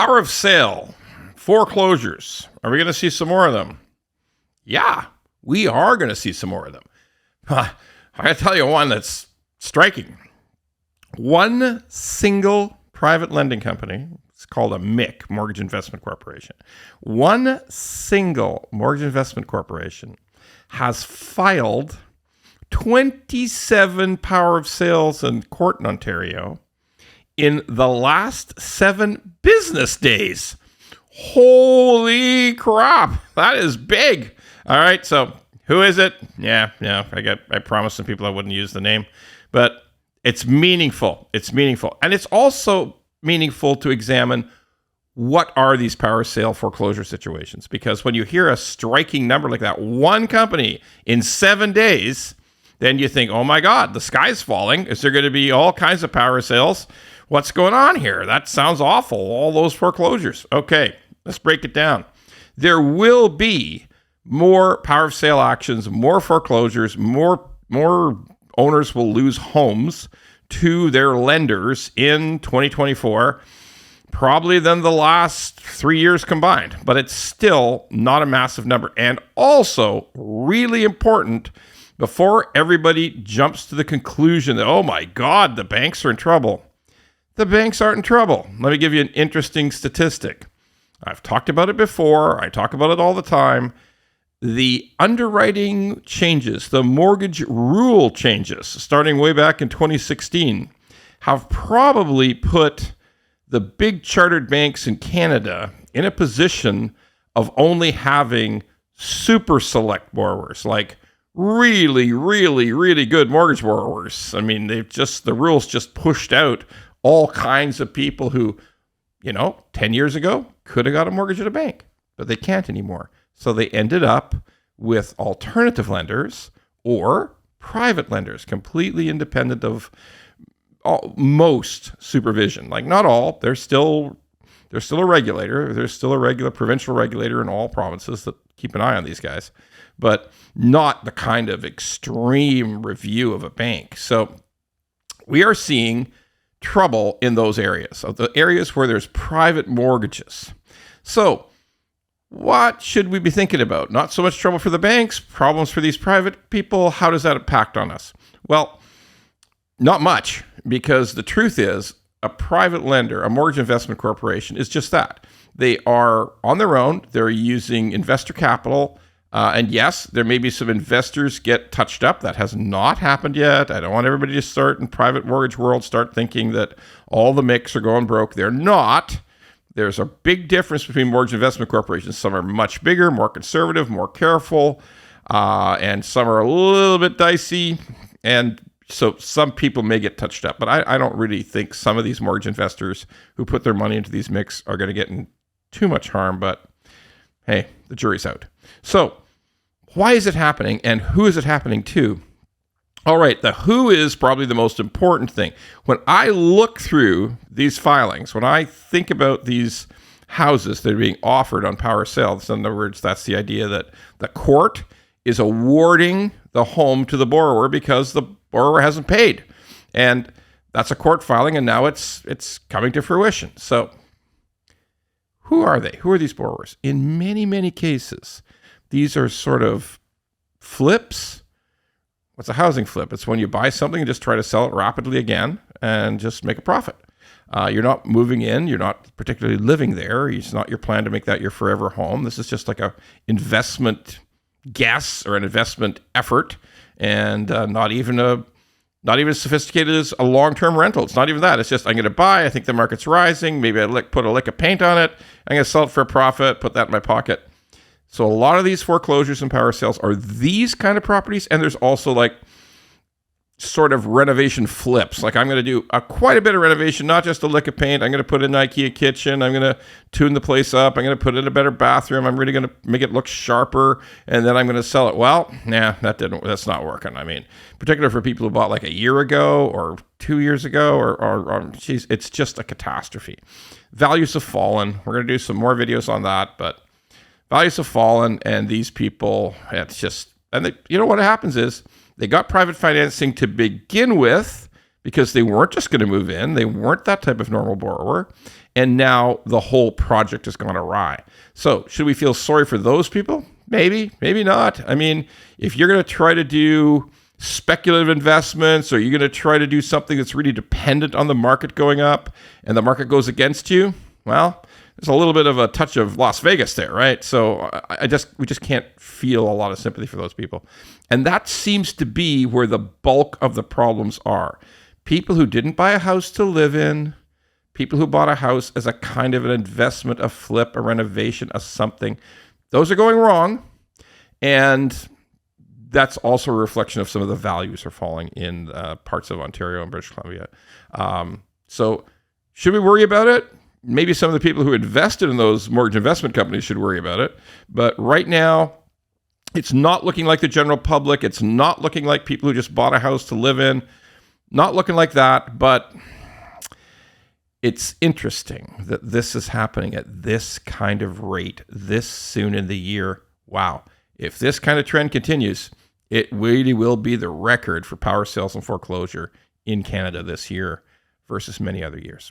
Power of sale, foreclosures. Are we going to see some more of them? Yeah, we are going to see some more of them. I got to tell you one that's striking. One single private lending company, it's called a MIC, Mortgage Investment Corporation. One single mortgage investment corporation has filed 27 power of sales in court in Ontario in the last 7 business days. Holy crap. That is big. All right. So who is it? Yeah. I promised some people I wouldn't use the name, but it's meaningful. It's meaningful. And it's also meaningful to examine what are these power sale foreclosure situations? Because when you hear a striking number like that, one company in 7 days, then you think, oh my God, the sky's falling. Is there going to be all kinds of power sales? What's going on here? That sounds awful. All those foreclosures. Okay, let's break it down. There will be more power of sale actions, more foreclosures, more owners will lose homes to their lenders in 2024, probably than the last 3 years combined. But it's still not a massive number. And also, really important, before everybody jumps to the conclusion that, oh my God, the banks are in trouble. The banks aren't in trouble. Let me give you an interesting statistic. I've talked about it before. I talk about it all the time. The underwriting changes, the mortgage rule changes, starting way back in 2016, have probably put the big chartered banks in Canada in a position of only having super select borrowers, like really, really, really good mortgage borrowers. I mean, the rules just pushed out all kinds of people who, 10 years ago could have got a mortgage at a bank, but they can't anymore. So they ended up with alternative lenders or private lenders, completely independent of most supervision. Like not all, there's still a regulator. There's still a regular provincial regulator in all provinces that keep an eye on these guys, but not the kind of extreme review of a bank. So we are seeing trouble in those areas, so the areas where there's private mortgages. So what should we be thinking about? Not so much trouble for the banks, problems for these private people. How does that impact on us? Well, not much, because the truth is a private lender, a mortgage investment corporation, is just that. They are on their own. They're using investor capital. And yes, there may be some investors get touched up. That has not happened yet. I don't want everybody to start in private mortgage world, start thinking that all the MICs are going broke. They're not. There's a big difference between mortgage investment corporations. Some are much bigger, more conservative, more careful, and some are a little bit dicey. And so some people may get touched up. But I don't really think some of these mortgage investors who put their money into these MICs are going to get in too much harm. But hey, the jury's out. So why is it happening, and who is it happening to? All right, the who is probably the most important thing. When I look through these filings, when I think about these houses that are being offered on power sales, in other words, that's the idea that the court is awarding the home to the borrower because the borrower hasn't paid. And that's a court filing, and now it's coming to fruition. So who are they? Who are these borrowers? In many, many cases, these are sort of flips. What's a housing flip? It's when you buy something and just try to sell it rapidly again and just make a profit. You're not moving in. You're not particularly living there. It's not your plan to make that your forever home. This is just like a investment guess or an investment effort, and not even as sophisticated as a long-term rental. It's not even that. It's just, I'm going to buy. I think the market's rising. Maybe I put a lick of paint on it. I'm going to sell it for a profit, put that in my pocket. So a lot of these foreclosures and power sales are these kind of properties. And there's also like sort of renovation flips. Like I'm going to do quite a bit of renovation, not just a lick of paint. I'm going to put in an IKEA kitchen. I'm going to tune the place up. I'm going to put in a better bathroom. I'm really going to make it look sharper. And then I'm going to sell it. Well, that's not working. I mean, particularly for people who bought like a year ago or 2 years ago, or geez, it's just a catastrophe. Values have fallen. We're going to do some more videos on that, but values have fallen, and these people, what happens is they got private financing to begin with, because they weren't just going to move in. They weren't that type of normal borrower. And now the whole project has gone awry. So should we feel sorry for those people? Maybe, maybe not. I mean, if you're going to try to do speculative investments, or you're going to try to do something that's really dependent on the market going up and the market goes against you, well, there's a little bit of a touch of Las Vegas there, right? So we just can't feel a lot of sympathy for those people. And that seems to be where the bulk of the problems are. People who didn't buy a house to live in, people who bought a house as a kind of an investment, a flip, a renovation, a something, those are going wrong. And that's also a reflection of some of the values are falling in parts of Ontario and British Columbia. So should we worry about it? Maybe some of the people who invested in those mortgage investment companies should worry about it. But right now, it's not looking like the general public. It's not looking like people who just bought a house to live in. Not looking like that, but it's interesting that this is happening at this kind of rate this soon in the year. Wow. If this kind of trend continues, it really will be the record for power sales and foreclosure in Canada this year versus many other years.